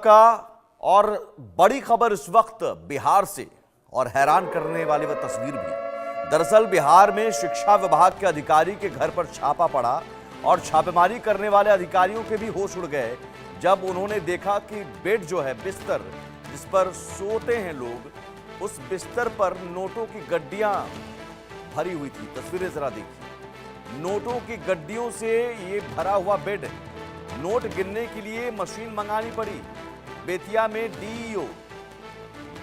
आपका। और बड़ी खबर इस वक्त बिहार से, और हैरान करने वाली वह तस्वीर भी। दरअसल बिहार में शिक्षा विभाग के अधिकारी के घर पर छापा पड़ा और छापेमारी करने वाले अधिकारियों के भी होश उड़ गए जब उन्होंने देखा कि बेड जो है, बिस्तर जिस पर सोते हैं लोग, उस बिस्तर पर नोटों की गड्डियां भरी हुई थी। तस्वीरें जरा देखिए, नोटों की गड्डियों से ये भरा हुआ बेड। नोट गिनने के लिए मशीन मंगानी पड़ी। बेतिया में डीईओ,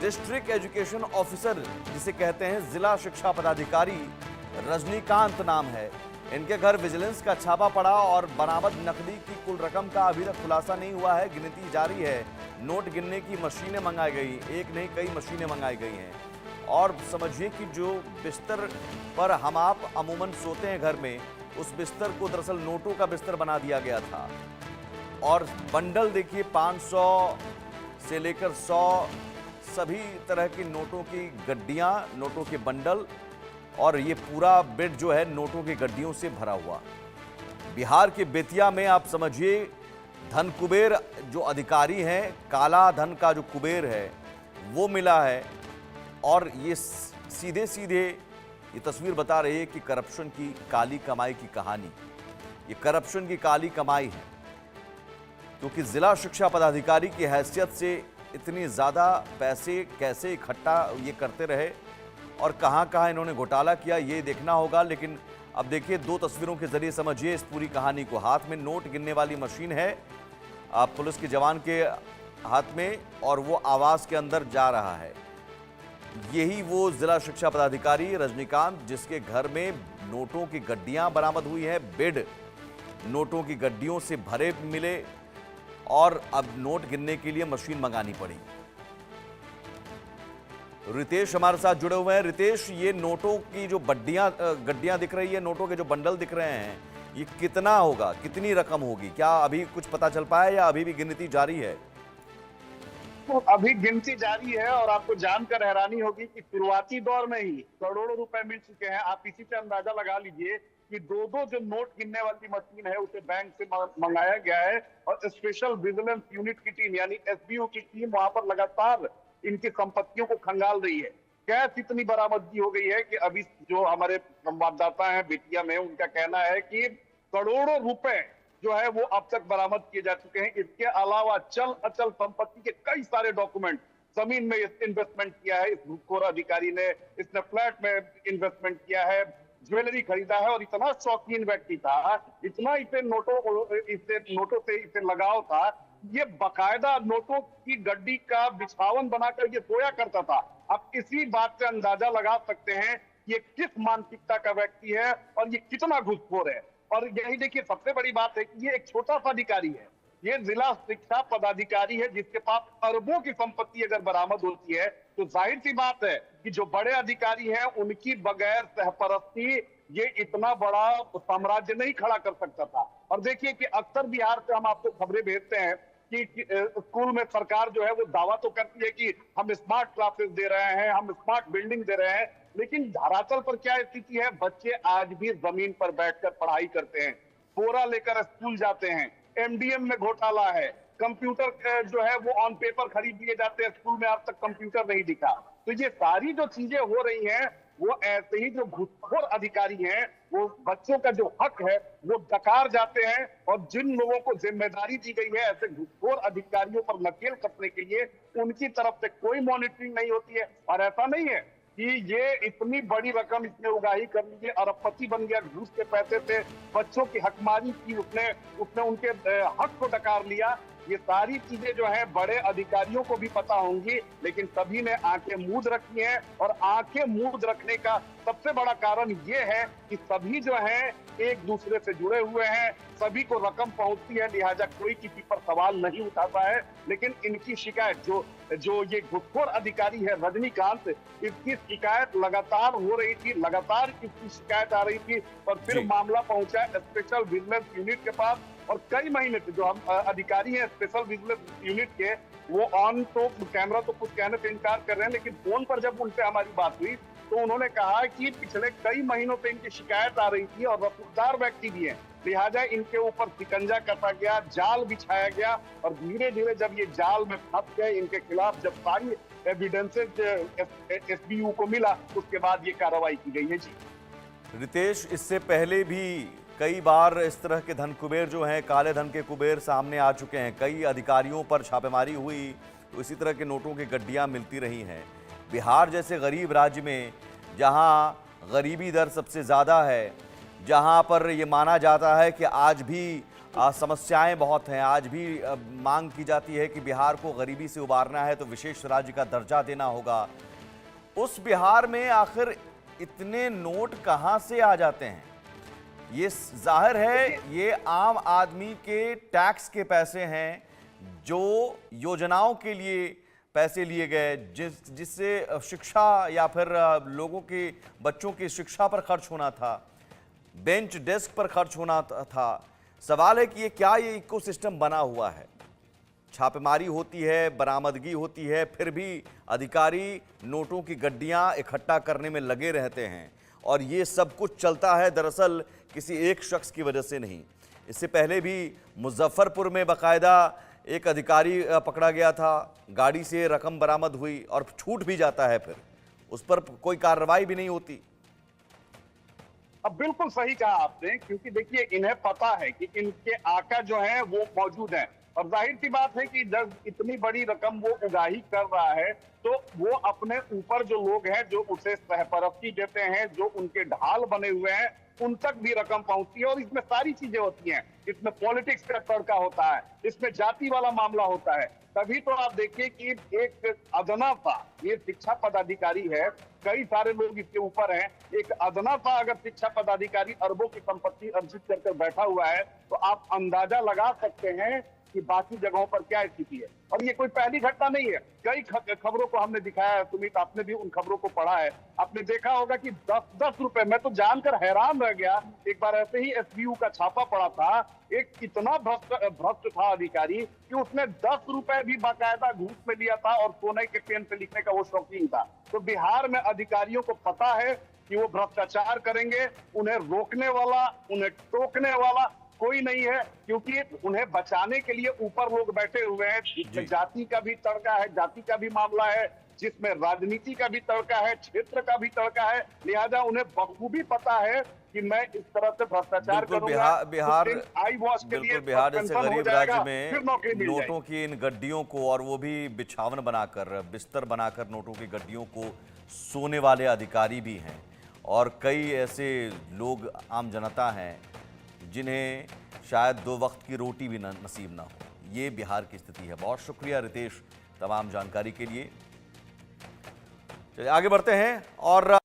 डिस्ट्रिक्ट एजुकेशन ऑफिसर जिसे कहते हैं, जिला शिक्षा पदाधिकारी रजनीकांत नाम है, इनके घर विजिलेंस का छापा पड़ा और बरामद नकदी की कुल रकम का अभी तक खुलासा नहीं हुआ है। गिनती जारी है। नोट गिनने की मशीनें मंगाई गई, एक नहीं कई मशीनें मंगाई गई हैं। और समझिए कि जो बिस्तर पर हम आप अमूमन सोते हैं घर में, उस बिस्तर को दरअसल नोटों का बिस्तर बना दिया गया था। और बंडल देखिए, 500 से लेकर 100 सभी तरह की नोटों की गड्डियां, नोटों के बंडल, और ये पूरा बेड जो है नोटों की गड्डियों से भरा हुआ। बिहार के बेतिया में आप समझिए, धन कुबेर जो अधिकारी हैं, काला धन का जो कुबेर है वो मिला है। और ये सीधे सीधे ये तस्वीर बता रही है कि करप्शन की काली कमाई की कहानी, ये करप्शन की काली कमाई है। क्योंकि जिला शिक्षा पदाधिकारी की हैसियत से इतनी ज़्यादा पैसे कैसे इकट्ठा ये करते रहे और कहां इन्होंने घोटाला किया, ये देखना होगा। लेकिन अब देखिए, 2 तस्वीरों के जरिए समझिए इस पूरी कहानी को। हाथ में नोट गिनने वाली मशीन है पुलिस के जवान के हाथ में, और वो आवास के अंदर जा रहा है। यही वो जिला शिक्षा पदाधिकारी रजनीकांत जिसके घर में नोटों की गड्डियां बरामद हुई है, बेड नोटों की गड्डियों से भरे मिले, और अब नोट गिनने के लिए मशीन मंगानी पड़ी। रितेश हमारे साथ जुड़े हुए हैं। रितेश, ये नोटों की जो गड्डियां दिख रही है, नोटों के जो बंडल दिख रहे हैं, ये कितना होगा, कितनी रकम होगी? क्या अभी कुछ पता चल पाया या अभी भी गिनती जारी है? तो अभी गिनती जारी है और आपको जानकर हैरानी होगी कि शुरुआती दौर में ही करोड़ों रुपए मिल चुके हैं। आप इसी से अंदाजा लगा लीजिए कि दो जो नोट गिनने वाली मशीन है उसे बैंक से मंगाया गया है और स्पेशल विजिलेंस यूनिट की टीम यानी एसबीयू की टीम वहां पर लगातार इनकी संपत्तियों को खंगाल रही है। कैश इतनी बरामदगी हो गई है कि अभी जो हमारे संवाददाता हैं बेतिया में, उनका कहना है कि करोड़ों रुपए जो है वो अब तक बरामद किए जा चुके हैं। इसके अलावा चल अचल संपत्ति के कई सारे डॉक्यूमेंट, जमीन में इन्वेस्टमेंट किया है इस घूसखोर अधिकारी ने, इसने फ्लैट में इन्वेस्टमेंट किया है, ज्वेलरी खरीदा है, और इतना शौकीन व्यक्ति था, इतना इसे नोटों से इसे लगाव था, ये बकायदा नोटों की गड्डी का बिछावन बनाकर ये सोया करता था। आप इसी बात से अंदाजा लगा सकते हैं कि ये किस मानसिकता का व्यक्ति है और ये कितना घूसखोर है। और यही देखिए, सबसे बड़ी बात है कि ये एक छोटा सा अधिकारी है, ये जिला शिक्षा पदाधिकारी है जिसके पास अरबों की संपत्ति अगर बरामद होती है तो जाहिर सी बात है कि जो बड़े अधिकारी हैं उनकी बगैर सहपरस्ती ये इतना बड़ा साम्राज्य नहीं खड़ा कर सकता था। और देखिए कि अक्सर बिहार से हम आपको खबरें भेजते हैं कि स्कूल में सरकार जो है वो दावा तो करती है कि हम स्मार्ट क्लासेस दे रहे हैं, हम स्मार्ट बिल्डिंग दे रहे हैं, लेकिन धरातल पर क्या स्थिति है? बच्चे आज भी जमीन पर बैठकर पढ़ाई करते हैं, बोरा लेकर स्कूल जाते हैं, एमडीएम में घोटाला है, कंप्यूटर जो है वो ऑन पेपर खरीद लिए जाते हैं, स्कूल में आज तक कंप्यूटर नहीं दिखा। तो ये सारी जो चीजें हो रही हैं वो ऐसे ही जो घूसखोर अधिकारी हैं वो बच्चों का जो हक है वो डकार जाते हैं, और जिन लोगों को जिम्मेदारी दी गई है ऐसे घूसखोर अधिकारियों पर नकेल कसने के लिए, उनकी तरफ से कोई मॉनिटरिंग नहीं होती है। और ऐसा नहीं है कि ये इतनी बड़ी रकम इसने उगाही कर ली है, अरबपति बन गया घूस के पैसे से, बच्चों की हकमारी की, उसने उनके हक को डकार लिया। ये सारी चीजें जो है बड़े अधिकारियों को भी पता होंगी, लेकिन सभी ने आंखें मूंद रखी हैं। और आंखें मूंद रखने का सबसे बड़ा कारण ये है कि सभी जो है एक दूसरे से जुड़े हुए हैं, सभी को रकम पहुंचती है, लिहाजा कोई किसी पर सवाल नहीं उठाता है। लेकिन इनकी शिकायत जो ये घूसखोर अधिकारी है रजनीकांत, इसकी शिकायत लगातार हो रही थी, लगातार इसकी शिकायत आ रही थी, और फिर मामला पहुंचा स्पेशल विजिलेंस यूनिट के पास। और कई महीने से जो हम अधिकारी हैं स्पेशल विजिलेंस यूनिट के, वो ऑन तो कैमरा तो कुछ कहने से इनकार कर रहे हैं, लेकिन फोन पर जब उनसे हमारी बात हुई तो उन्होंने कहा कि पिछले कई महीनों से इनकी शिकायत आ रही थी और वफादार व्यक्ति भी हैं, लिहाजा इनके ऊपर शिकंजा कसा गया, जाल बिछाया गया और धीरे धीरे जब ये जाल में फंस गए, इनके खिलाफ जब सारी एविडेंसेज एसबीयू को मिला, उसके बाद ये कार्रवाई की गई है। जी रितेश, इससे पहले भी कई बार इस तरह के धन कुबेर जो हैं, काले धन के कुबेर सामने आ चुके हैं। कई अधिकारियों पर छापेमारी हुई तो इसी तरह के नोटों की गड्डियां मिलती रही हैं। बिहार जैसे गरीब राज्य में, जहां गरीबी दर सबसे ज़्यादा है, जहां पर ये माना जाता है कि आज भी समस्याएं बहुत हैं, आज भी मांग की जाती है कि बिहार को गरीबी से उबारना है तो विशेष राज्य का दर्जा देना होगा, उस बिहार में आखिर इतने नोट कहां से आ जाते हैं? ये जाहिर है ये आम आदमी के टैक्स के पैसे हैं, जो योजनाओं के लिए पैसे लिए गए, जिससे शिक्षा या फिर लोगों के बच्चों की शिक्षा पर खर्च होना था, बेंच डेस्क पर खर्च होना था। सवाल है कि ये इकोसिस्टम बना हुआ है? छापेमारी होती है, बरामदगी होती है, फिर भी अधिकारी नोटों की गड्डियां इकट्ठा करने में लगे रहते हैं और ये सब कुछ चलता है दरअसल किसी एक शख्स की वजह से नहीं। इससे पहले भी मुजफ्फरपुर में बाकायदा एक अधिकारी पकड़ा गया था, गाड़ी से रकम बरामद हुई और छूट भी जाता है, फिर उस पर कोई कार्रवाई भी नहीं होती। अब बिल्कुल सही कहा आपने, क्योंकि देखिए इन्हें पता है कि इनके आका जो है वो मौजूद हैं और जाहिर सी बात है कि जब इतनी बड़ी रकम वो उगाही कर रहा है तो वो अपने ऊपर जो लोग हैं, जो उसे सहपरस्ती देते हैं, जो उनके ढाल बने हुए हैं, उन तक भी रकम पहुंचती है और इसमें सारी चीजें होती हैं। इसमें पॉलिटिक्स का तड़का होता है, इसमें जाति वाला मामला होता है। तभी तो आप देखिए कि एक अदना सा ये शिक्षा पदाधिकारी है, कई सारे लोग इसके ऊपर हैं, एक अदना सा अगर शिक्षा पदाधिकारी अरबों की संपत्ति अर्जित कर बैठा हुआ है तो आप अंदाजा लगा सकते हैं कि बाकी जगहों पर क्या स्थिति है। और ये कोई पहली घटना नहीं है, कई खबरों को हमने दिखाया है। सुमित, आपने भी उन खबरों को पढ़ा है, आपने देखा होगा कि 10-10 रुपए, मैं तो जानकर हैरान रह गया, एक बार ऐसे ही एसबीयू का छापा पड़ा था, एक इतना भ्रष्ट था अधिकारी कि उसने 10 रुपए भी बाकायदा घूस में लिया था और सोने के पेन पे लिखने का वो शौकीन था। तो बिहार में अधिकारियों को पता है कि वो भ्रष्टाचार करेंगे, उन्हें रोकने वाला, उन्हें टोकने वाला कोई नहीं है, क्योंकि उन्हें बचाने के लिए ऊपर लोग बैठे हुए हैं, जिसमें जाति का भी तड़का है, जाति का भी मामला है, जिसमें राजनीति का भी तड़का है, क्षेत्र का भी तड़का है। लिहाजा उन्हें बखूबी पता है कि मैं इस तरह से भ्रष्टाचार करूंगा। बिहार जैसे गरीब राज्य में नोटों की इन गड्डियों को, और वो भी बिछावन बनाकर, बिस्तर बनाकर नोटों की गड्डियों को सोने वाले अधिकारी भी हैं और कई ऐसे लोग, आम जनता हैं, जिन्हें शायद 2 वक्त की रोटी भी नसीब ना हो। ये बिहार की स्थिति है। बहुत शुक्रिया रितेश तमाम जानकारी के लिए। चलिए आगे बढ़ते हैं और